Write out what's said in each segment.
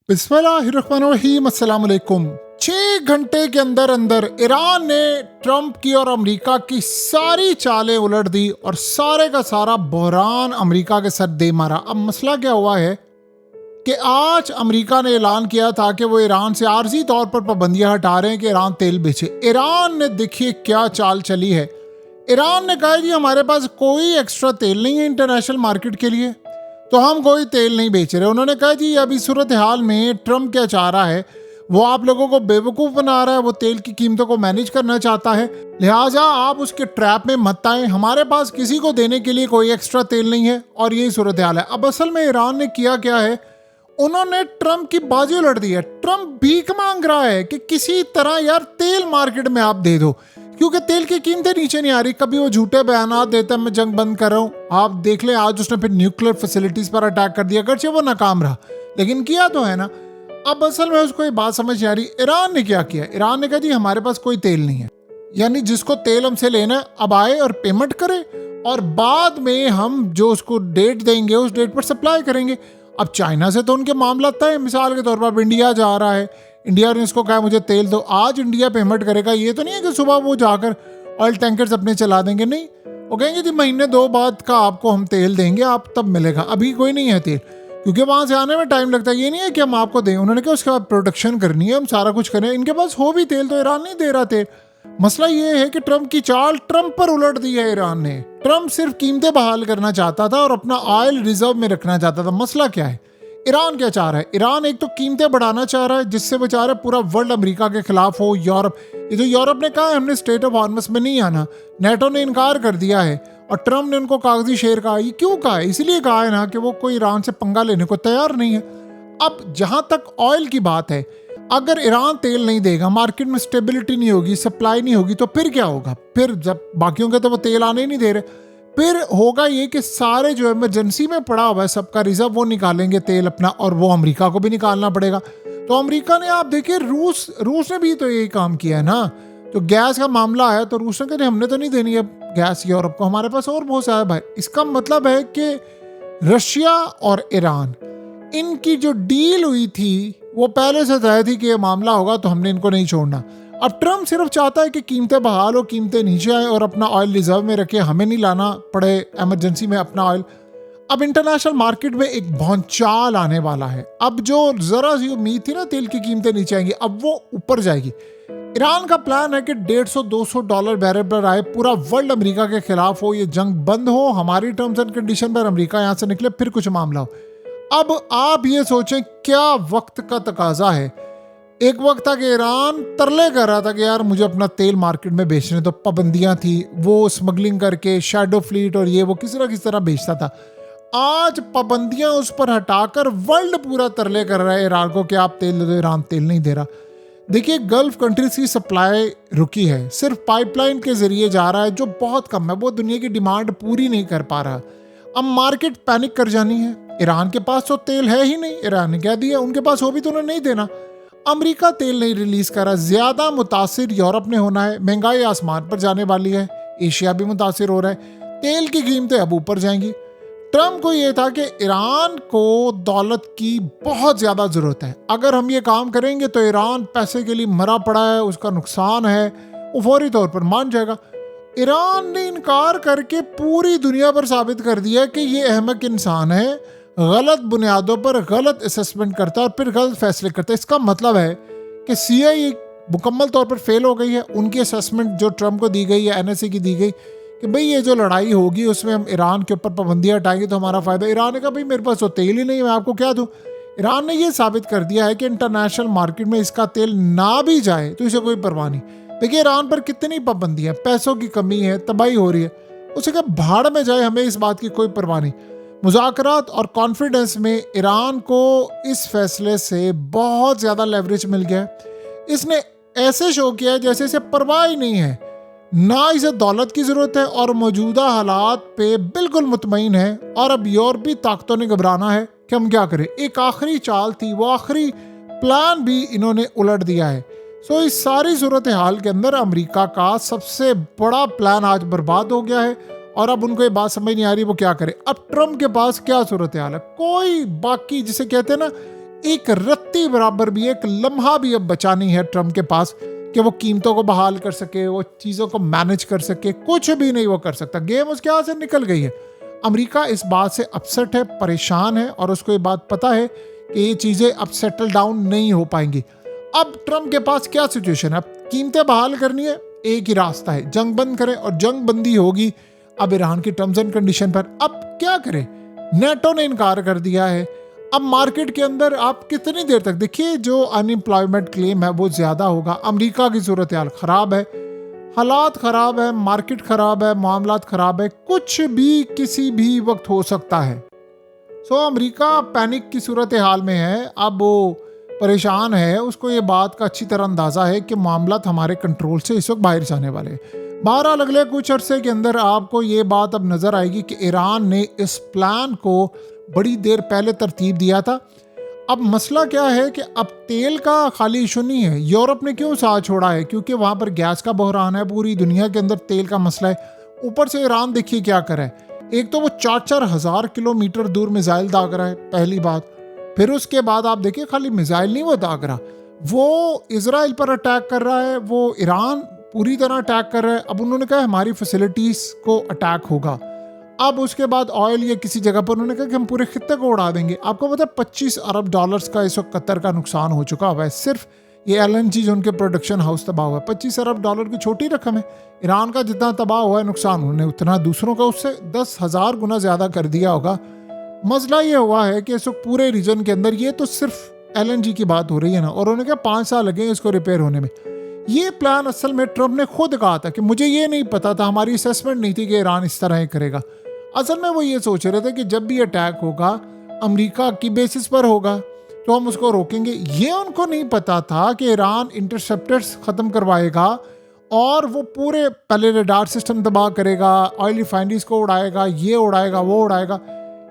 बिस्मिल्लाहिर्रहमानिर्रहीम, अस्सलाम वालेकुम। 6 घंटे के अंदर अंदर ईरान ने ट्रंप की और अमेरिका की सारी चालें उलट दी और सारे का सारा बहरान अमेरिका के सर दे मारा। अब मसला क्या हुआ है कि आज अमेरिका ने ऐलान किया था कि वो ईरान से आर्जी तौर पर पाबंदियां हटा रहे हैं कि ईरान तेल बेचे। ईरान ने देखिए क्या चाल चली है। ईरान ने कहा जी हमारे पास कोई एक्स्ट्रा तेल नहीं है इंटरनेशनल मार्केट के लिए, तो हम कोई तेल नहीं बेच रहे। उन्होंने कहा जी अभी सूरत हाल में ट्रंप क्या चाह रहा है, वो आप लोगों को बेवकूफ़ बना रहा है, वो तेल की कीमतों को मैनेज करना चाहता है, लिहाजा आप उसके ट्रैप में मत आए। हमारे पास किसी को देने के लिए कोई एक्स्ट्रा तेल नहीं है और यही सूरत हाल है। अब असल में ईरान ने किया क्या है, उन्होंने ट्रंप की बाजी उलट दी है। ट्रंप भीख मांग रहा है कि किसी तरह यार तेल मार्केट में आप दे दो, क्योंकि तेल की कीमतें नीचे नहीं आ रही। कभी वो झूठे बयानात देता है मैं जंग बंद कर रहा हूँ, आप देख लें आज उसने फिर न्यूक्लियर फैसिलिटीज पर अटैक कर दिया, अगरचे वो नाकाम रहा लेकिन किया तो है ना। अब असल में उसको ये बात समझ नहीं आ रही, ईरान ने क्या किया। ईरान ने कहा जी हमारे पास कोई तेल नहीं है, यानी जिसको तेल हमसे लेना है अब आए और पेमेंट करे और बाद में हम जो उसको डेट देंगे उस डेट पर सप्लाई करेंगे। अब चाइना से तो उनके मामला तय है, मिसाल के तौर पर अब इंडिया जा रहा है, इंडिया ने इसको कहा मुझे तेल दो, आज इंडिया पेमेंट करेगा। ये तो नहीं है कि सुबह वो जाकर ऑयल टैंकर्स अपने चला देंगे, नहीं, वो कहेंगे जी महीने 2 बाद का आपको हम तेल देंगे, आप तब मिलेगा, अभी कोई नहीं है तेल, क्योंकि वहाँ से आने में टाइम लगता है। ये नहीं है कि हम आपको दें, उन्होंने कहा उसके बाद प्रोडक्शन करनी है, हम सारा कुछ करें। इनके पास हो भी तेल तो ईरान नहीं दे रहा तेल। मसला ये है कि ट्रंप की चाल ट्रंप पर उलट दी है ईरान ने। ट्रंप सिर्फ कीमतें बहाल करना चाहता था और अपना ऑयल रिजर्व में रखना चाहता था। मसला क्या है, ईरान क्या चाह रहा है? ईरान एक तो कीमतें बढ़ाना चाह रहा है जिससे वो चाह रहा है पूरा वर्ल्ड अमेरिका के खिलाफ हो। यूरोप, ये जो यूरोप ने कहा है हमने स्टेट ऑफ हॉर्मस में नहीं आना, नेटो ने इनकार कर दिया है और ट्रंप ने उनको कागजी शेर कहा। ये क्यों कहा है? इसलिए कहा है ना कि वो कोई ईरान से पंगा लेने को तैयार नहीं है। अब जहां तक ऑयल की बात है, अगर ईरान तेल नहीं देगा, मार्केट में स्टेबिलिटी नहीं होगी, सप्लाई नहीं होगी, तो फिर क्या होगा? फिर जब बाकियों के तो वो तेल आने ही नहीं दे रहे, फिर होगा ये कि सारे जो इमरजेंसी में पड़ा हुआ है सबका रिजर्व वो निकालेंगे तेल अपना, और वो अमेरिका को भी निकालना पड़ेगा। तो अमेरिका ने, आप देखिए रूस ने भी तो यही काम किया है ना। तो गैस का मामला है तो रूस ने कहा हमने तो नहीं देनी है गैस यूरोप को, हमारे पास और बहुत सारा भाई। इसका मतलब है कि रशिया और ईरान, इनकी जो डील हुई थी वो पहले से तय थी कि ये मामला होगा तो हमने इनको नहीं छोड़ना। अब ट्रंप सिर्फ चाहता है कि कीमतें बहाल हो, कीमतें नीचे आए और अपना ऑयल रिजर्व में रखे, हमें नहीं लाना पड़े इमरजेंसी में अपना ऑयल। अब इंटरनेशनल मार्केट में एक भौचाल आने वाला है। अब जो जरा सी उम्मीद थी ना तेल की कीमतें नीचे आएंगी, अब वो ऊपर जाएगी। ईरान का प्लान है कि $150-200 बैरल पर आए, पूरा वर्ल्ड अमेरिका के खिलाफ हो, ये जंग बंद हो, हमारी टर्म्स एंड कंडीशन पर अमेरिका यहाँ से निकले, फिर कुछ मामला हो। अब आप ये सोचें क्या वक्त का तकाजा है। एक वक्त था कि ईरान तरले कर रहा था कि यार मुझे अपना तेल मार्केट में बेचने, तो पाबंदियां थी, वो स्मगलिंग करके शैडो फ्लीट और ये वो किस तरह बेचता था। आज पाबंदियां उस पर हटाकर वर्ल्ड पूरा तरले कर रहा है ईरान को कि आप तेल दे दो, ईरान तेल नहीं दे रहा। देखिए गल्फ कंट्रीज की सप्लाई रुकी है, सिर्फ पाइपलाइन के जरिए जा रहा है जो बहुत कम है, वो दुनिया की डिमांड पूरी नहीं कर पा रहा। अब मार्केट पैनिक कर जानी है, ईरान के पास तो तेल है ही नहीं, ईरान ने कह दिया, उनके पास हो भी तो उन्हें नहीं देना। अमेरिका तेल नहीं रिलीज कर रहा, ज्यादा मुतासिर यूरोप ने होना है, महंगाई आसमान पर जाने वाली है, एशिया भी मुतासिर हो रहा है, तेल की कीमतें अब ऊपर जाएंगी। ट्रंप को यह था कि ईरान को दौलत की बहुत ज्यादा जरूरत है, अगर हम ये काम करेंगे तो ईरान पैसे के लिए मरा पड़ा है, उसका नुकसान है, वो फौरी तौर पर मान जाएगा। ईरान ने इनकार करके पूरी दुनिया पर साबित कर दिया कि ये अहमक इंसान है, गलत बुनियादों पर गलत असेसमेंट करता है और फिर गलत फैसले करता है। इसका मतलब है कि CIA मुकम्मल तौर पर फेल हो गई है। उनकी असेसमेंट जो ट्रंप को दी गई या NSA की दी गई कि भाई ये जो लड़ाई होगी उसमें हम ईरान के ऊपर पाबंदियां हटाएंगे तो हमारा फायदा। ईरान ने कहा भाई मेरे पास तो तेल ही नहीं है, मैं आपको क्या दूं। ईरान ने यह साबित कर दिया है कि इंटरनेशनल मार्केट में इसका तेल ना भी जाए तो इसे कोई परवाह नहीं। देखिए ईरान पर कितनी पाबंदियां, पैसों की कमी है, तबाही हो रही है, उसे कहा भाड़ में जाए, हमें इस बात की कोई परवाह नहीं। मुज़ाकरात और कॉन्फिडेंस में ईरान को इस फैसले से बहुत ज़्यादा लेवरेज मिल गया है। इसने ऐसे शो किया है जैसे इसे परवाह ही नहीं है, ना इसे दौलत की ज़रूरत है और मौजूदा हालात पे बिल्कुल मुतमईन है। और अब यूरोपीय ताकतों ने घबराना है कि हम क्या करें। एक आखिरी चाल थी, वो आखिरी प्लान भी इन्होंने उलट दिया है। सो इस सारी सूरत हाल के अंदर अमेरिका का सबसे बड़ा प्लान आज बर्बाद हो गया है और अब उनको ये बात समझ नहीं आ रही वो क्या करे। अब ट्रंप के पास क्या सूरत हाल है, कोई बाकी जिसे कहते हैं ना एक रत्ती बराबर भी, एक लम्हा भी अब बचा नहीं है ट्रम्प के पास कि वो कीमतों को बहाल कर सके, वो चीज़ों को मैनेज कर सके। कुछ भी नहीं वो कर सकता, गेम उसके हाथ से निकल गई है। अमेरिका इस बात से अपसेट है, परेशान है, और उसको ये बात पता है कि ये चीज़ें अब सेटल डाउन नहीं हो पाएंगी। अब ट्रम्प के पास क्या सिचुएशन है? अब कीमतें बहाल करनी है, एक ही रास्ता है, जंग बंद करें, और जंग बंदी होगी अब ईरान की टर्म्स एंड कंडीशन पर। अब क्या करें? नेटो ने इनकार कर दिया है। अब मार्केट के अंदर आप कितनी देर तक देखिए, जो अनएम्प्लॉयमेंट क्लेम है वो ज़्यादा होगा। अमेरिका की सूरत हाल ख़राब है, हालात ख़राब है, मार्केट ख़राब है, मामलात ख़राब है, कुछ भी किसी भी वक्त हो सकता है। सो अमेरिका पैनिक की सूरत हाल में है, अब वो परेशान है। उसको ये बात का अच्छी तरह अंदाज़ा है कि मामला हमारे कंट्रोल से इस वक्त बाहर जाने वाले हैं। बहरहाल अगले कुछ अरसे के अंदर आपको ये बात अब नज़र आएगी कि ईरान ने इस प्लान को बड़ी देर पहले तरतीब दिया था। अब मसला क्या है कि अब तेल का खाली इशू नहीं है। यूरोप ने क्यों साथ छोड़ा है? क्योंकि वहाँ पर गैस का बहरान है, पूरी दुनिया के अंदर तेल का मसला है। ऊपर से ईरान देखिए क्या करे, एक तो वो 4-4 हज़ार किलोमीटर दूर मिसाइल दाग रहा है, पहली बात। फिर उसके बाद आप देखिए खाली मिसाइल नहीं वो दाग रहा, वो इजराइल पर अटैक कर रहा है, वो ईरान पूरी तरह अटैक कर रहा है। अब उन्होंने कहा हमारी फैसिलिटीज़ को अटैक होगा। अब उसके बाद ऑयल या किसी जगह पर उन्होंने कहा कि हम पूरे खित्ते को उड़ा देंगे। आपको पता है 25 अरब डॉलर्स का इस वक्त कतर का नुकसान हो चुका हुआ है। सिर्फ ये LNG जो उनके प्रोडक्शन हाउस तबाह हुआ है, 25 अरब डॉलर की छोटी रकम है। ईरान का जितना तबाह हुआ है नुकसान, उन्होंने उतना दूसरों का उससे 10,000 गुना ज़्यादा कर दिया होगा। मसला ये हुआ है कि इस वक्त पूरे रीजन के अंदर ये तो सिर्फ LNG की बात हो रही है ना, और उन्होंने कहा 5 साल लगे इसको रिपेयर होने में। ये प्लान असल में ट्रम्प ने खुद कहा था कि मुझे ये नहीं पता था, हमारी असेसमेंट नहीं थी कि ईरान इस तरह ही करेगा। असल में वो ये सोच रहे थे कि जब भी अटैक होगा अमेरिका की बेसिस पर होगा तो हम उसको रोकेंगे। ये उनको नहीं पता था कि ईरान इंटरसेप्टर्स ख़त्म करवाएगा और वो पूरे पहले रडार सिस्टम तबाह करेगा, ऑयल रिफाइनरीज को उड़ाएगा, ये उड़ाएगा, वो उड़ाएगा।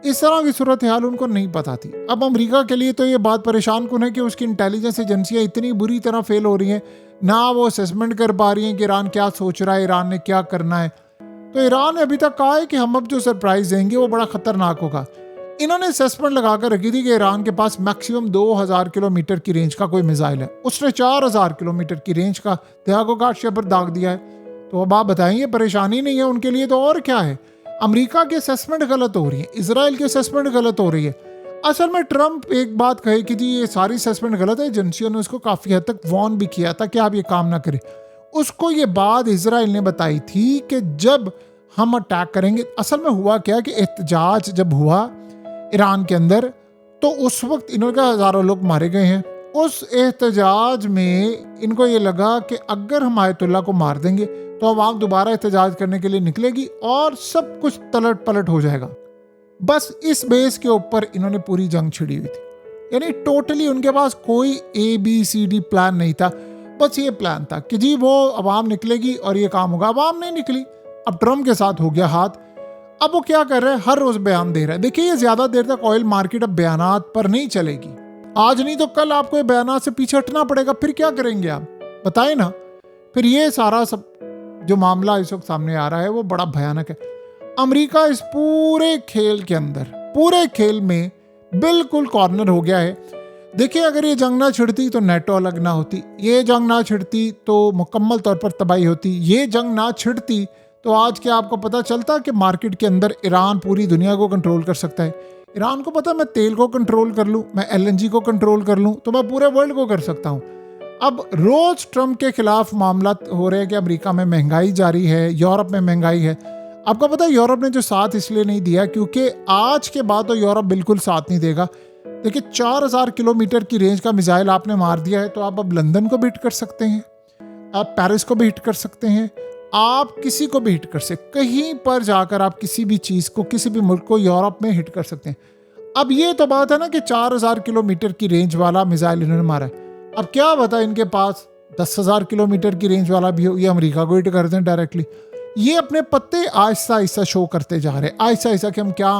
इस तरह की सूरत हाल उनको नहीं पता थी। अब अमेरिका के लिए तो ये बात परेशान कुन है कि उसकी इंटेलिजेंस एजेंसियाँ इतनी बुरी तरह फेल हो रही हैं, ना वो असेसमेंट कर पा रही हैं कि ईरान क्या सोच रहा है, ईरान ने क्या करना है। तो ईरान ने अभी तक कहा है कि हम अब जो सरप्राइज देंगे वो बड़ा खतरनाक होगा। इन्होंने असेसमेंट लगा कर रखी थी कि ईरान के पास मैक्सिमम 2000 किलोमीटर की रेंज का कोई मिसाइल है। उसने 4000 किलोमीटर की रेंज का त्यागोगाट पर दाग दिया है। तो अब आप बताएंगे परेशानी नहीं है उनके लिए तो और क्या है? अमेरिका की असेसमेंट गलत हो रही है, इसराइल की असेसमेंट गलत हो रही है। असल में ट्रम्प एक बात कहे कि जी ये सारी असेसमेंट गलत है, एजेंसियों ने उसको काफ़ी हद तक वार्न भी किया था कि आप ये काम ना करें। उसको ये बात इसराइल ने बताई थी कि जब हम अटैक करेंगे, असल में हुआ क्या कि एहतजाज जब हुआ ईरान के अंदर तो उस वक्त इन्होंने कहा हज़ारों लोग मारे गए हैं। उस एहतजाज में इनको ये लगा कि अगर हम आयतुल्ला को मार देंगे तो अवाम दोबारा एहतजाज करने के लिए निकलेगी और सब कुछ तलट पलट हो जाएगा। बस इस बेस के ऊपर इन्होंने पूरी जंग छिड़ी हुई थी। यानी टोटली उनके पास कोई ABCD प्लान नहीं था, बस ये प्लान था कि जी वो अवाम निकलेगी और ये काम होगा। अवाम नहीं निकली, अब ट्रम्प के साथ हो गया हाथ। अब वो क्या कर रहे हैं, हर रोज बयान दे रहे हैं। देखिए ये ज्यादा देर तक ऑयल मार्केट अब बयानात पर नहीं चलेगी। आज नहीं तो कल आपको ये बयानात से पीछे हटना पड़ेगा। फिर क्या करेंगे आप बताएं ना। फिर ये सारा सब जो मामला इस वक्त सामने आ रहा है वो बड़ा भयानक है। अमेरिका इस पूरे खेल के अंदर, पूरे खेल में बिल्कुल कॉर्नर हो गया है। देखिए अगर ये जंग ना छिड़ती तो नेटो अलग ना होती, ये जंग ना छिड़ती तो मुकम्मल तौर पर तबाही होती, ये जंग ना छिड़ती तो आज क्या आपको पता चलता कि मार्केट के अंदर ईरान पूरी दुनिया को कंट्रोल कर सकता है। ईरान को पता मैं तेल को कंट्रोल कर लूँ, मैं LNG को कंट्रोल कर लूँ तो मैं पूरे वर्ल्ड को कर सकता हूँ। अब रोज ट्रम्प के खिलाफ मामला हो रहे हैं कि अमेरिका में महंगाई जारी है, यूरोप में महंगाई है। आपको पता है यूरोप ने जो साथ इसलिए नहीं दिया क्योंकि आज के बाद तो यूरोप बिल्कुल साथ नहीं देगा। देखिए 4000 किलोमीटर की रेंज का मिसाइल आपने मार दिया है तो आप अब लंदन को भी हिट कर सकते हैं, आप पेरिस को भी हिट कर सकते हैं, आप किसी को भी हिट कर सकते, कहीं पर जाकर आप किसी भी चीज़ को, किसी भी मुल्क को यूरोप में हिट कर सकते हैं। अब ये तो बात है ना कि 4000 किलोमीटर की रेंज वाला मिसाइल इन्होंने मारा है। अब क्या बता इनके पास 10,000 किलोमीटर की रेंज वाला भी हो, ये अमेरिका को हिट करते हैं डायरेक्टली। ये अपने पत्ते आहिस्ता आहिस्ता शो करते जा रहे हैं, आहिस्ता आहिस्ता कि हम क्या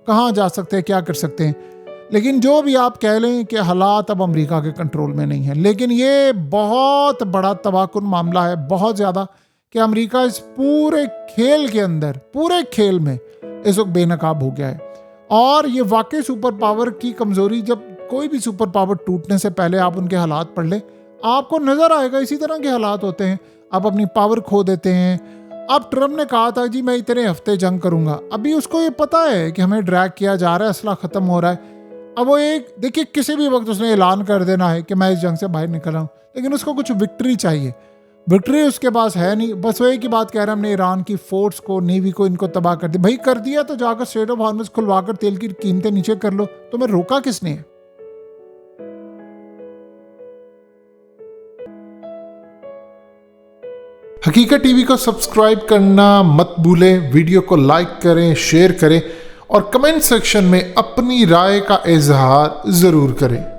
कहाँ जा सकते हैं, क्या कर सकते हैं। लेकिन जो भी आप कह लें कि हालात अब अमेरिका के कंट्रोल में नहीं है, लेकिन ये बहुत बड़ा तबाहकुन मामला है, बहुत ज़्यादा, कि अमेरिका इस पूरे खेल के अंदर, पूरे खेल में इस वक्त बेनकाब हो गया है। और ये वाकई सुपर पावर की कमज़ोरी, जब कोई भी सुपर पावर टूटने से पहले आप उनके हालात पढ़ ले, आपको नजर आएगा इसी तरह के हालात होते हैं। आप अपनी पावर खो देते हैं। अब ट्रम्प ने कहा था जी मैं इतने हफ्ते जंग करूंगा, अभी उसको ये पता है कि हमें ड्रैग किया जा रहा है, असला खत्म हो रहा है। अब वो एक देखिए किसी भी वक्त उसने ऐलान कर देना है कि मैं इस जंग से बाहर निकल रहा हूँ, लेकिन उसको कुछ विक्ट्री चाहिए। विक्ट्री उसके पास है नहीं, बस वो एक ही बात कह रहा है हमने ईरान की फोर्स को, नेवी को, इनको तबाह कर दिया। भाई कर दिया तो जाकर स्ट्रेट ऑफ हॉर्मुज़ खुलवाकर तेल की कीमतें नीचे कर लो, तुम्हें रोका किसने है? हकीकत टीवी को सब्सक्राइब करना मत भूलें, वीडियो को लाइक करें, शेयर करें और कमेंट सेक्शन में अपनी राय का इजहार जरूर करें।